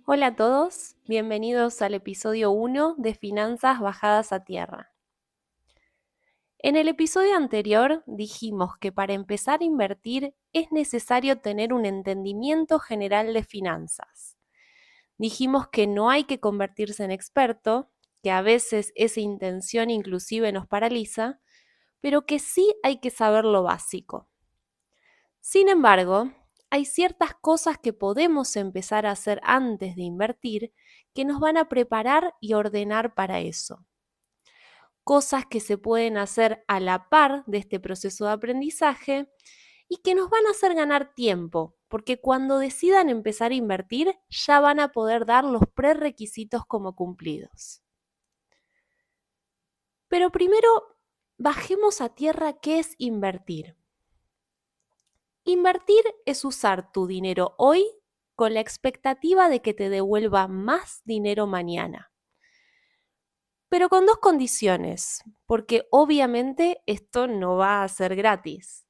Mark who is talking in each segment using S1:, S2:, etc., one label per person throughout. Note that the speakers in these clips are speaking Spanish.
S1: Hola a todos, bienvenidos al episodio 1 de Finanzas Bajadas a Tierra. En el episodio anterior dijimos que para empezar a invertir es necesario tener un entendimiento general de finanzas. Dijimos que no hay que convertirse en experto, que a veces esa intención inclusive nos paraliza, pero que sí hay que saber lo básico. Sin embargo, hay ciertas cosas que podemos empezar a hacer antes de invertir que nos van a preparar y ordenar para eso. Cosas que se pueden hacer a la par de este proceso de aprendizaje y que nos van a hacer ganar tiempo, porque cuando decidan empezar a invertir ya van a poder dar los prerequisitos como cumplidos. Pero primero, bajemos a tierra qué es invertir. Invertir es usar tu dinero hoy con la expectativa de que te devuelva más dinero mañana. Pero con dos condiciones, porque obviamente esto no va a ser gratis.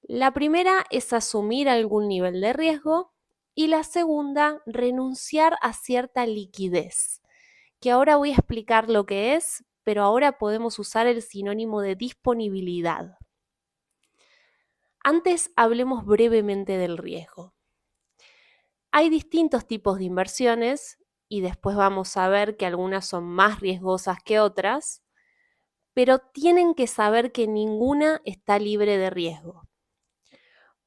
S1: La primera es asumir algún nivel de riesgo y la segunda, renunciar a cierta liquidez, que ahora voy a explicar lo que es, pero ahora podemos usar el sinónimo de disponibilidad. Antes hablemos brevemente del riesgo. Hay distintos tipos de inversiones y después vamos a ver que algunas son más riesgosas que otras, pero tienen que saber que ninguna está libre de riesgo.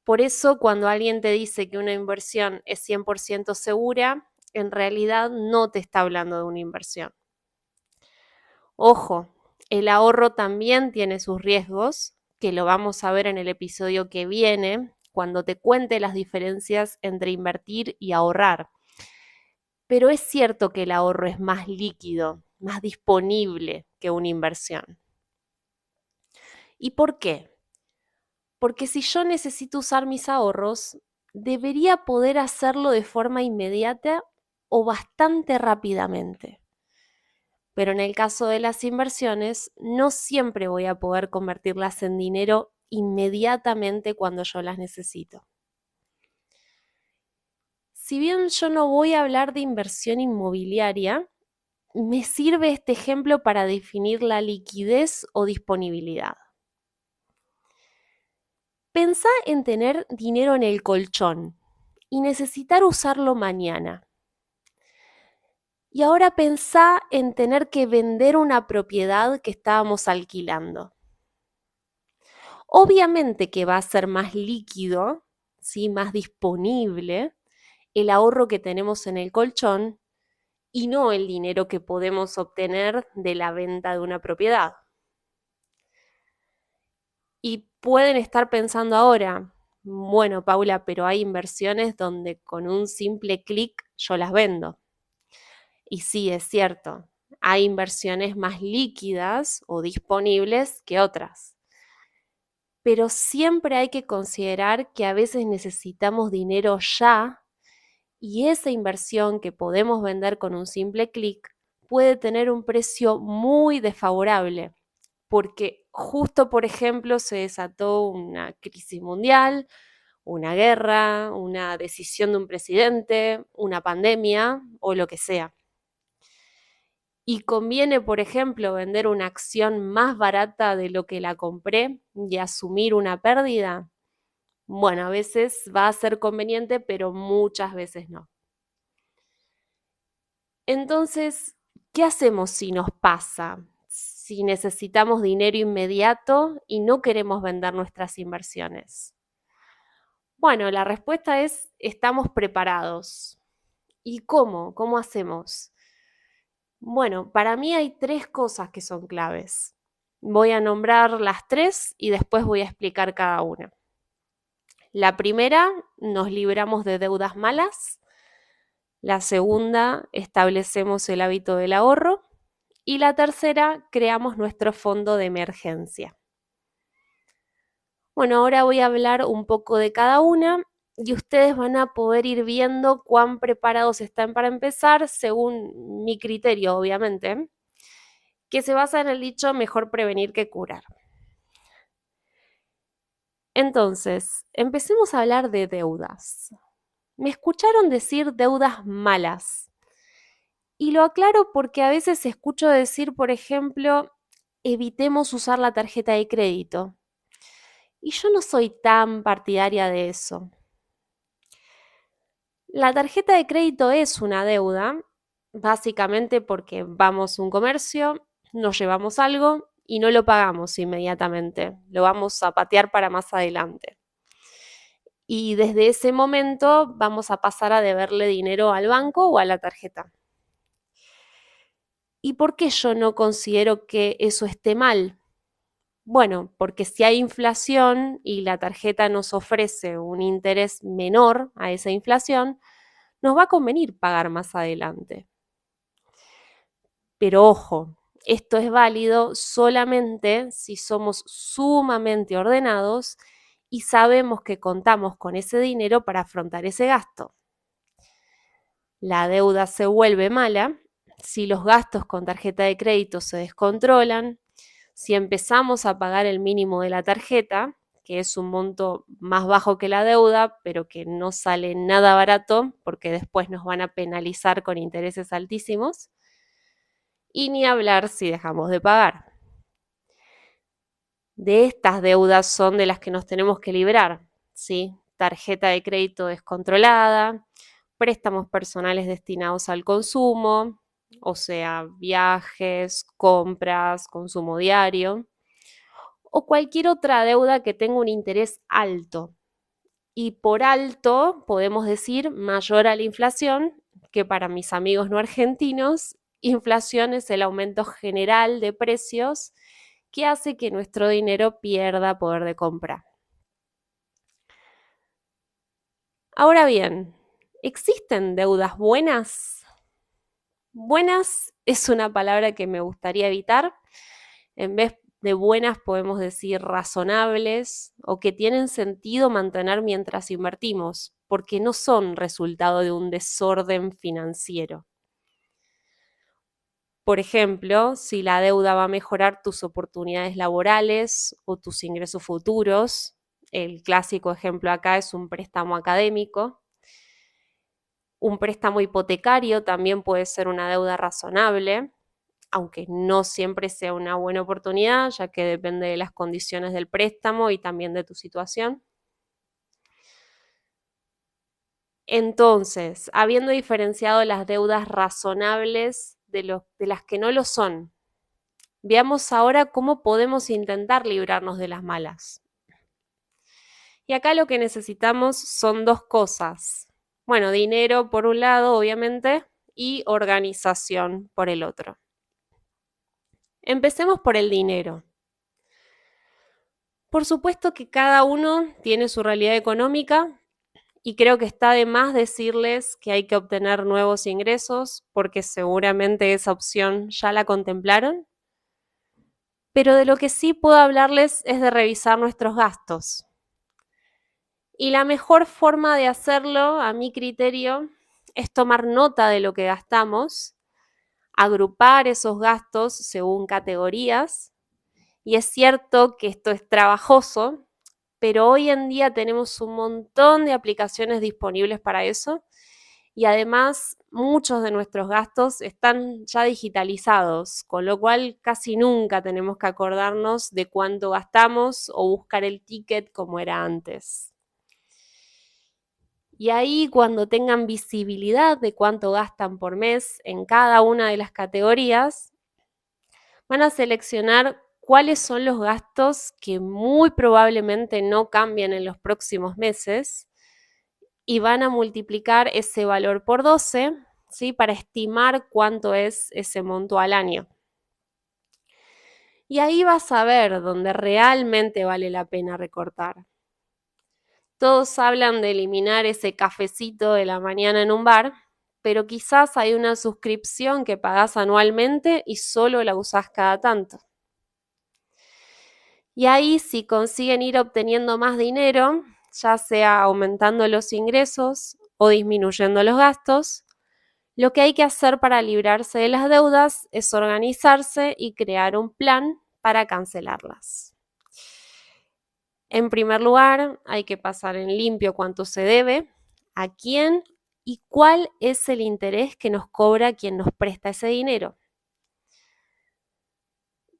S1: Por eso, cuando alguien te dice que una inversión es 100% segura, en realidad no te está hablando de una inversión. Ojo, el ahorro también tiene sus riesgos, que lo vamos a ver en el episodio que viene, cuando te cuente las diferencias entre invertir y ahorrar. Pero es cierto que el ahorro es más líquido, más disponible que una inversión. ¿Y por qué? Porque si yo necesito usar mis ahorros, debería poder hacerlo de forma inmediata o bastante rápidamente. Pero en el caso de las inversiones, no siempre voy a poder convertirlas en dinero inmediatamente cuando yo las necesito. Si bien yo no voy a hablar de inversión inmobiliaria, me sirve este ejemplo para definir la liquidez o disponibilidad. Pensá en tener dinero en el colchón y necesitar usarlo mañana. Y ahora pensá en tener que vender una propiedad que estábamos alquilando. Obviamente que va a ser más líquido, ¿sí? Más disponible el ahorro que tenemos en el colchón y no el dinero que podemos obtener de la venta de una propiedad. Y pueden estar pensando ahora, bueno, Paula, pero hay inversiones donde con un simple clic yo las vendo. Y sí, es cierto, hay inversiones más líquidas o disponibles que otras. Pero siempre hay que considerar que a veces necesitamos dinero ya y esa inversión que podemos vender con un simple clic puede tener un precio muy desfavorable, porque justo, por ejemplo, se desató una crisis mundial, una guerra, una decisión de un presidente, una pandemia o lo que sea. Y conviene, por ejemplo, vender una acción más barata de lo que la compré y asumir una pérdida. Bueno, a veces va a ser conveniente, pero muchas veces no. Entonces, ¿qué hacemos si nos pasa? Si necesitamos dinero inmediato y no queremos vender nuestras inversiones. Bueno, la respuesta es, estamos preparados. ¿Y cómo? ¿Cómo hacemos? Bueno, para mí hay tres cosas que son claves. Voy a nombrar las tres y después voy a explicar cada una. La primera, nos libramos de deudas malas. La segunda, establecemos el hábito del ahorro. Y la tercera, creamos nuestro fondo de emergencia. Bueno, ahora voy a hablar un poco de cada una y ustedes van a poder ir viendo cuán preparados están para empezar según mi criterio, obviamente, que se basa en el dicho mejor prevenir que curar. Entonces, empecemos a hablar de deudas. Me escucharon decir deudas malas. Y lo aclaro porque a veces escucho decir, por ejemplo, evitemos usar la tarjeta de crédito. Y yo no soy tan partidaria de eso. La tarjeta de crédito es una deuda, básicamente porque vamos a un comercio, nos llevamos algo y no lo pagamos inmediatamente, lo vamos a patear para más adelante. Y desde ese momento vamos a pasar a deberle dinero al banco o a la tarjeta. ¿Y por qué yo no considero que eso esté mal? Bueno, porque si hay inflación y la tarjeta nos ofrece un interés menor a esa inflación, nos va a convenir pagar más adelante. Pero ojo, esto es válido solamente si somos sumamente ordenados y sabemos que contamos con ese dinero para afrontar ese gasto. La deuda se vuelve mala si los gastos con tarjeta de crédito se descontrolan, si empezamos a pagar el mínimo de la tarjeta, que es un monto más bajo que la deuda, pero que no sale nada barato porque después nos van a penalizar con intereses altísimos, y ni hablar si dejamos de pagar. De estas deudas son de las que nos tenemos que librar, ¿sí? Tarjeta de crédito descontrolada, préstamos personales destinados al consumo, o sea, viajes, compras, consumo diario, o cualquier otra deuda que tenga un interés alto. Y por alto podemos decir mayor a la inflación, que para mis amigos no argentinos, inflación es el aumento general de precios que hace que nuestro dinero pierda poder de compra. Ahora bien, ¿existen deudas buenas? Buenas es una palabra que me gustaría evitar. En vez de buenas podemos decir razonables o que tienen sentido mantener mientras invertimos, porque no son resultado de un desorden financiero. Por ejemplo, si la deuda va a mejorar tus oportunidades laborales o tus ingresos futuros, el clásico ejemplo acá es un préstamo académico. Un préstamo hipotecario también puede ser una deuda razonable, aunque no siempre sea una buena oportunidad, ya que depende de las condiciones del préstamo y también de tu situación. Entonces, habiendo diferenciado las deudas razonables de las que no lo son, veamos ahora cómo podemos intentar librarnos de las malas. Y acá lo que necesitamos son dos cosas. Bueno, dinero por un lado, obviamente, y organización por el otro. Empecemos por el dinero. Por supuesto que cada uno tiene su realidad económica y creo que está de más decirles que hay que obtener nuevos ingresos porque seguramente esa opción ya la contemplaron. Pero de lo que sí puedo hablarles es de revisar nuestros gastos. Y la mejor forma de hacerlo, a mi criterio, es tomar nota de lo que gastamos, agrupar esos gastos según categorías. Y es cierto que esto es trabajoso, pero hoy en día tenemos un montón de aplicaciones disponibles para eso y además muchos de nuestros gastos están ya digitalizados, con lo cual casi nunca tenemos que acordarnos de cuánto gastamos o buscar el ticket como era antes. Y ahí cuando tengan visibilidad de cuánto gastan por mes en cada una de las categorías, van a seleccionar cuáles son los gastos que muy probablemente no cambien en los próximos meses y van a multiplicar ese valor por 12, ¿sí? Para estimar cuánto es ese monto al año. Y ahí vas a ver dónde realmente vale la pena recortar. Todos hablan de eliminar ese cafecito de la mañana en un bar, pero quizás hay una suscripción que pagás anualmente y solo la usás cada tanto. Y ahí si consiguen ir obteniendo más dinero, ya sea aumentando los ingresos o disminuyendo los gastos, lo que hay que hacer para librarse de las deudas es organizarse y crear un plan para cancelarlas. En primer lugar, hay que pasar en limpio cuánto se debe. a quién y cuál es el interés que nos cobra quien nos presta ese dinero.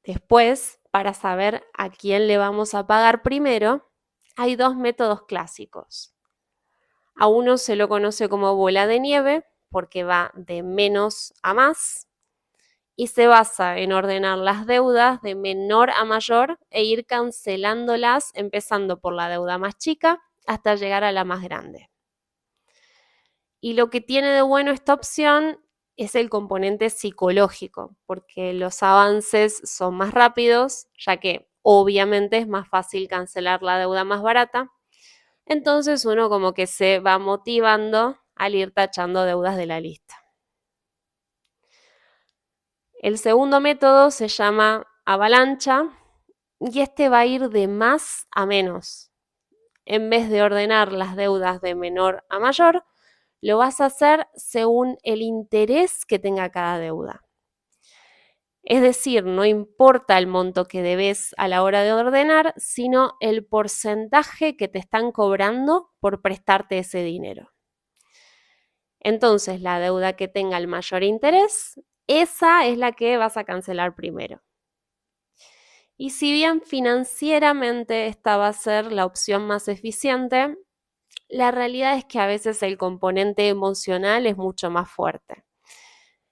S1: Después, para saber a quién le vamos a pagar primero, hay dos métodos clásicos. A uno se lo conoce como bola de nieve porque va de menos a más y se basa en ordenar las deudas de menor a mayor e ir cancelándolas empezando por la deuda más chica hasta llegar a la más grande. Y lo que tiene de bueno esta opción es el componente psicológico, porque los avances son más rápidos, ya que obviamente es más fácil cancelar la deuda más barata. Entonces uno como que se va motivando al ir tachando deudas de la lista. El segundo método se llama avalancha y este va a ir de más a menos. En vez de ordenar las deudas de menor a mayor, lo vas a hacer según el interés que tenga cada deuda. Es decir, no importa el monto que debes a la hora de ordenar, sino el porcentaje que te están cobrando por prestarte ese dinero. Entonces, la deuda que tenga el mayor interés, esa es la que vas a cancelar primero. Y si bien financieramente esta va a ser la opción más eficiente, la realidad es que a veces el componente emocional es mucho más fuerte.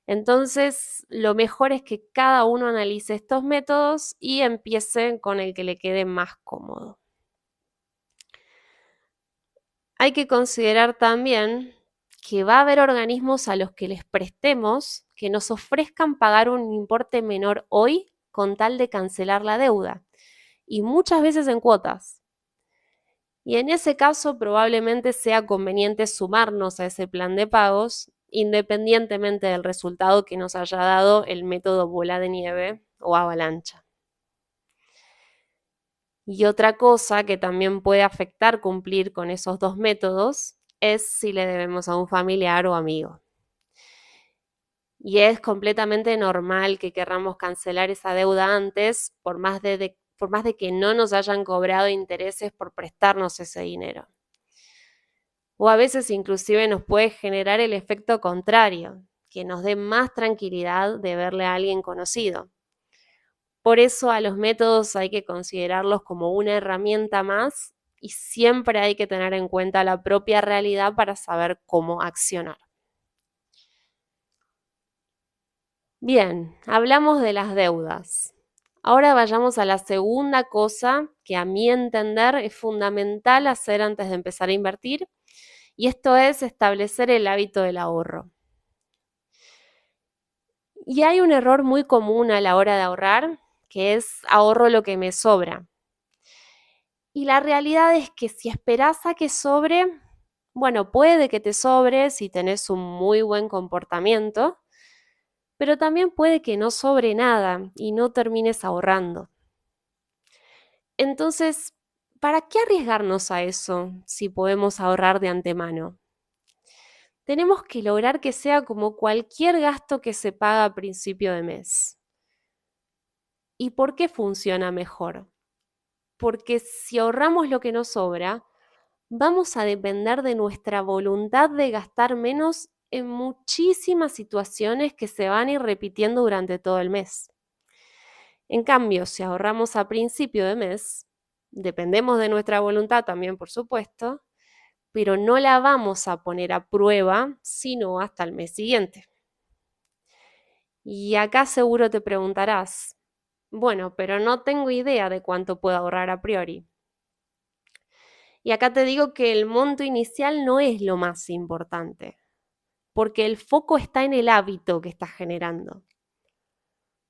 S1: Entonces, lo mejor es que cada uno analice estos métodos y empiece con el que le quede más cómodo. Hay que considerar también que va a haber organismos a los que les prestemos que nos ofrezcan pagar un importe menor hoy con tal de cancelar la deuda, y muchas veces en cuotas. Y en ese caso probablemente sea conveniente sumarnos a ese plan de pagos, independientemente del resultado que nos haya dado el método bola de nieve o avalancha. Y otra cosa que también puede afectar cumplir con esos dos métodos es si le debemos a un familiar o amigo. Y es completamente normal que querramos cancelar esa deuda antes, por más de que no nos hayan cobrado intereses por prestarnos ese dinero. O a veces inclusive nos puede generar el efecto contrario, que nos dé más tranquilidad de verle a alguien conocido. Por eso a los métodos hay que considerarlos como una herramienta más y siempre hay que tener en cuenta la propia realidad para saber cómo accionar. Bien, hablamos de las deudas. Ahora vayamos a la segunda cosa que a mi entender es fundamental hacer antes de empezar a invertir, y esto es establecer el hábito del ahorro. Y hay un error muy común a la hora de ahorrar, que es ahorro lo que me sobra. Y la realidad es que si esperás a que sobre, bueno, puede que te sobre si tenés un muy buen comportamiento, pero también puede que no sobre nada y no termines ahorrando. Entonces, ¿para qué arriesgarnos a eso si podemos ahorrar de antemano? Tenemos que lograr que sea como cualquier gasto que se paga a principio de mes. ¿Y por qué funciona mejor? Porque si ahorramos lo que nos sobra, vamos a depender de nuestra voluntad de gastar menos en muchísimas situaciones que se van a ir repitiendo durante todo el mes. En cambio, si ahorramos a principio de mes, dependemos de nuestra voluntad también, por supuesto, pero no la vamos a poner a prueba sino hasta el mes siguiente. Y acá seguro te preguntarás, bueno, pero no tengo idea de cuánto puedo ahorrar a priori. Y acá te digo que el monto inicial no es lo más importante, porque el foco está en el hábito que estás generando.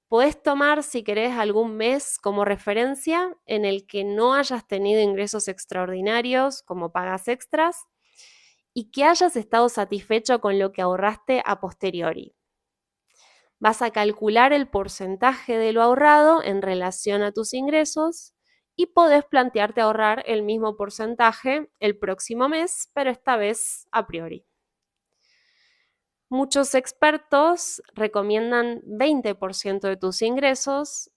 S1: Podés tomar, si querés, algún mes como referencia en el que no hayas tenido ingresos extraordinarios como pagas extras y que hayas estado satisfecho con lo que ahorraste a posteriori. Vas a calcular el porcentaje de lo ahorrado en relación a tus ingresos y podés plantearte ahorrar el mismo porcentaje el próximo mes, pero esta vez a priori. Muchos expertos recomiendan 20% de tus ingresos,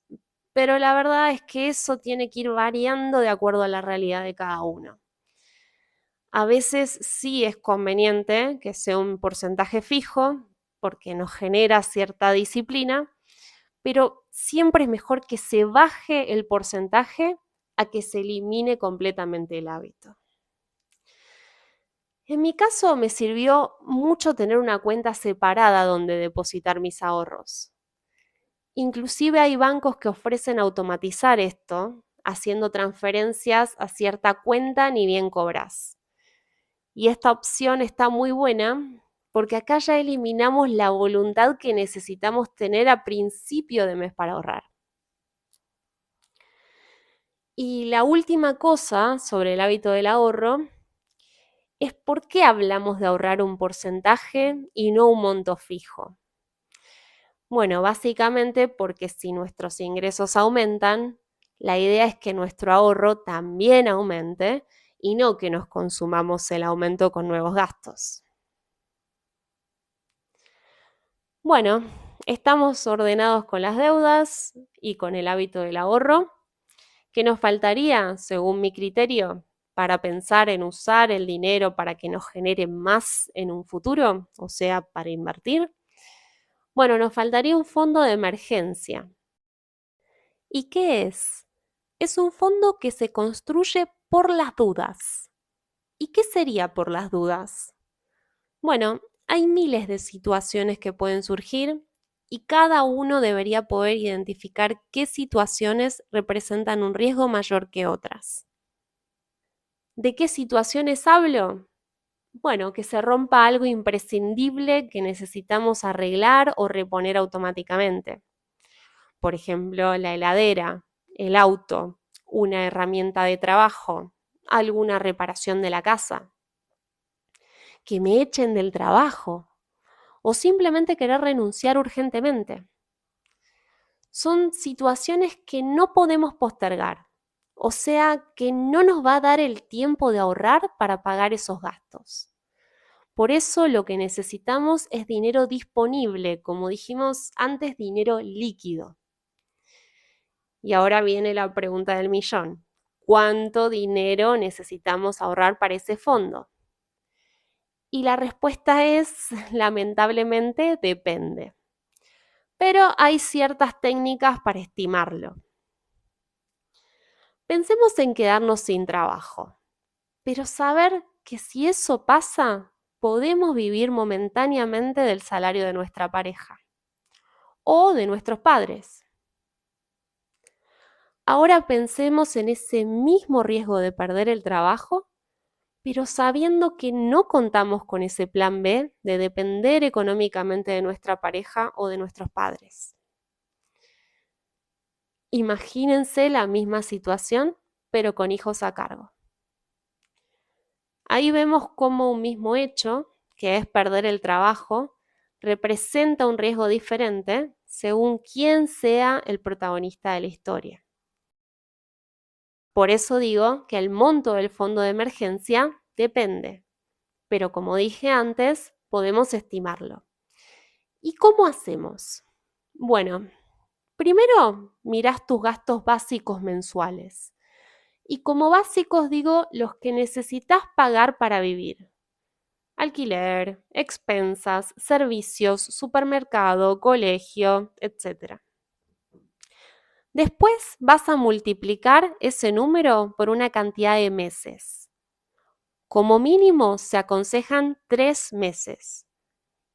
S1: pero la verdad es que eso tiene que ir variando de acuerdo a la realidad de cada uno. A veces sí es conveniente que sea un porcentaje fijo porque nos genera cierta disciplina, pero siempre es mejor que se baje el porcentaje a que se elimine completamente el hábito. En mi caso me sirvió mucho tener una cuenta separada donde depositar mis ahorros. Inclusive hay bancos que ofrecen automatizar esto, haciendo transferencias a cierta cuenta ni bien cobras. Y esta opción está muy buena porque acá ya eliminamos la voluntad que necesitamos tener a principio de mes para ahorrar. Y la última cosa sobre el hábito del ahorro es por qué hablamos de ahorrar un porcentaje y no un monto fijo. Bueno, básicamente porque si nuestros ingresos aumentan, la idea es que nuestro ahorro también aumente y no que nos consumamos el aumento con nuevos gastos. Bueno, estamos ordenados con las deudas y con el hábito del ahorro. ¿Qué nos faltaría, según mi criterio, para pensar en usar el dinero para que nos genere más en un futuro? O sea, para invertir. Bueno, nos faltaría un fondo de emergencia. ¿Y qué es? Es un fondo que se construye por las dudas. ¿Y qué sería por las dudas? Bueno, hay miles de situaciones que pueden surgir y cada uno debería poder identificar qué situaciones representan un riesgo mayor que otras. ¿De qué situaciones hablo? Bueno, que se rompa algo imprescindible que necesitamos arreglar o reponer automáticamente. Por ejemplo, la heladera, el auto, una herramienta de trabajo, alguna reparación de la casa. Que me echen del trabajo o simplemente querer renunciar urgentemente. Son situaciones que no podemos postergar, o sea que no nos va a dar el tiempo de ahorrar para pagar esos gastos. Por eso lo que necesitamos es dinero disponible, como dijimos antes, dinero líquido. Y ahora viene la pregunta del millón. ¿Cuánto dinero necesitamos ahorrar para ese fondo? Y la respuesta es, lamentablemente, depende. Pero hay ciertas técnicas para estimarlo. Pensemos en quedarnos sin trabajo, pero saber que si eso pasa, podemos vivir momentáneamente del salario de nuestra pareja o de nuestros padres. Ahora pensemos en ese mismo riesgo de perder el trabajo, pero sabiendo que no contamos con ese plan B de depender económicamente de nuestra pareja o de nuestros padres. Imagínense la misma situación, pero con hijos a cargo. Ahí vemos cómo un mismo hecho, que es perder el trabajo, representa un riesgo diferente según quién sea el protagonista de la historia. Por eso digo que el monto del fondo de emergencia depende, pero como dije antes, podemos estimarlo. ¿Y cómo hacemos? Bueno, primero mirás tus gastos básicos mensuales. Y como básicos digo los que necesitas pagar para vivir. Alquiler, expensas, servicios, supermercado, colegio, etc. Después vas a multiplicar ese número por una cantidad de meses. Como mínimo se aconsejan 3 meses.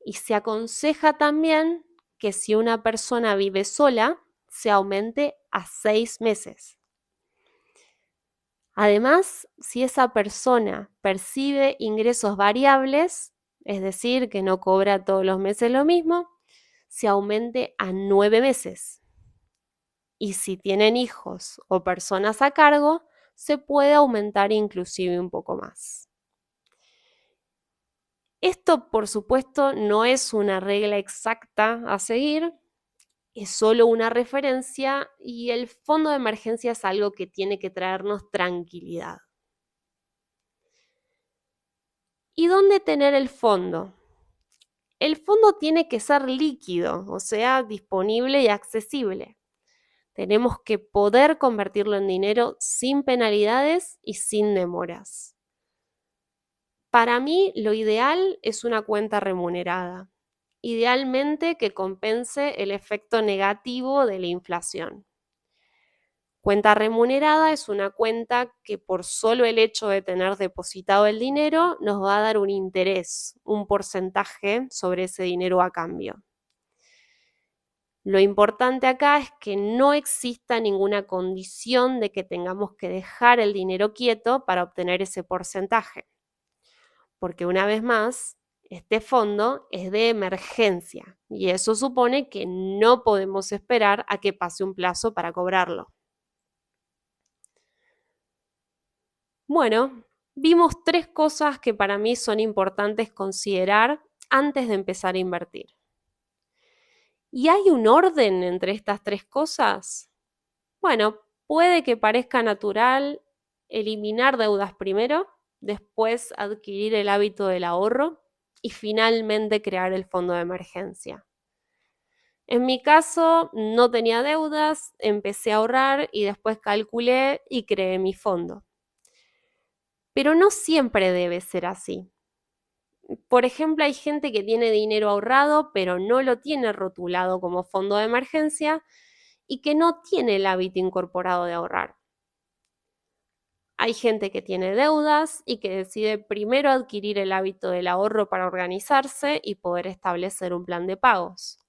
S1: Y se aconseja también que si una persona vive sola, se aumente a 6 meses. Además, si esa persona percibe ingresos variables, es decir, que no cobra todos los meses lo mismo, se aumente a 9 meses. Y si tienen hijos o personas a cargo, se puede aumentar inclusive un poco más. Esto, por supuesto, no es una regla exacta a seguir, es solo una referencia y el fondo de emergencia es algo que tiene que traernos tranquilidad. ¿Y dónde tener el fondo? El fondo tiene que ser líquido, o sea, disponible y accesible. Tenemos que poder convertirlo en dinero sin penalidades y sin demoras. Para mí, lo ideal es una cuenta remunerada, idealmente que compense el efecto negativo de la inflación. Cuenta remunerada es una cuenta que por solo el hecho de tener depositado el dinero nos va a dar un interés, un porcentaje sobre ese dinero a cambio. Lo importante acá es que no exista ninguna condición de que tengamos que dejar el dinero quieto para obtener ese porcentaje, porque una vez más, este fondo es de emergencia y eso supone que no podemos esperar a que pase un plazo para cobrarlo. Bueno, vimos 3 cosas que para mí son importantes considerar antes de empezar a invertir. ¿Y hay un orden entre estas 3 cosas? Bueno, puede que parezca natural eliminar deudas primero, después adquirir el hábito del ahorro y finalmente crear el fondo de emergencia. En mi caso, no tenía deudas, empecé a ahorrar y después calculé y creé mi fondo. Pero no siempre debe ser así. Por ejemplo, hay gente que tiene dinero ahorrado, pero no lo tiene rotulado como fondo de emergencia y que no tiene el hábito incorporado de ahorrar. Hay gente que tiene deudas y que decide primero adquirir el hábito del ahorro para organizarse y poder establecer un plan de pagos.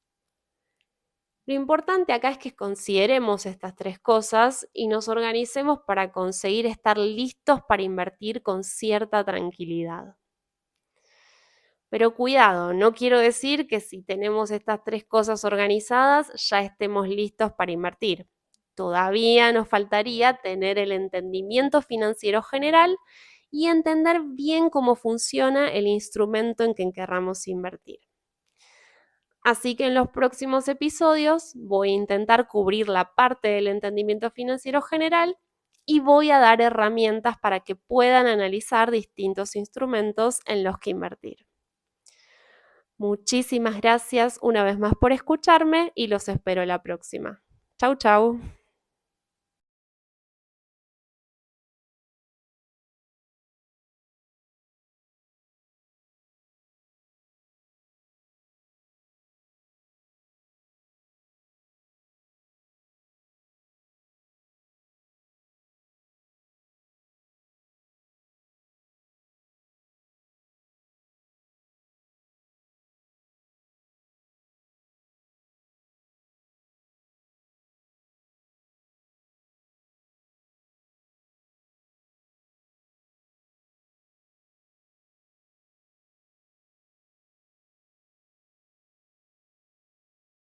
S1: Lo importante acá es que consideremos estas 3 cosas y nos organicemos para conseguir estar listos para invertir con cierta tranquilidad. Pero cuidado, no quiero decir que si tenemos estas 3 cosas organizadas ya estemos listos para invertir. Todavía nos faltaría tener el entendimiento financiero general y entender bien cómo funciona el instrumento en que querramos invertir. Así que en los próximos episodios voy a intentar cubrir la parte del entendimiento financiero general y voy a dar herramientas para que puedan analizar distintos instrumentos en los que invertir. Muchísimas gracias una vez más por escucharme y los espero la próxima. Chau, chau.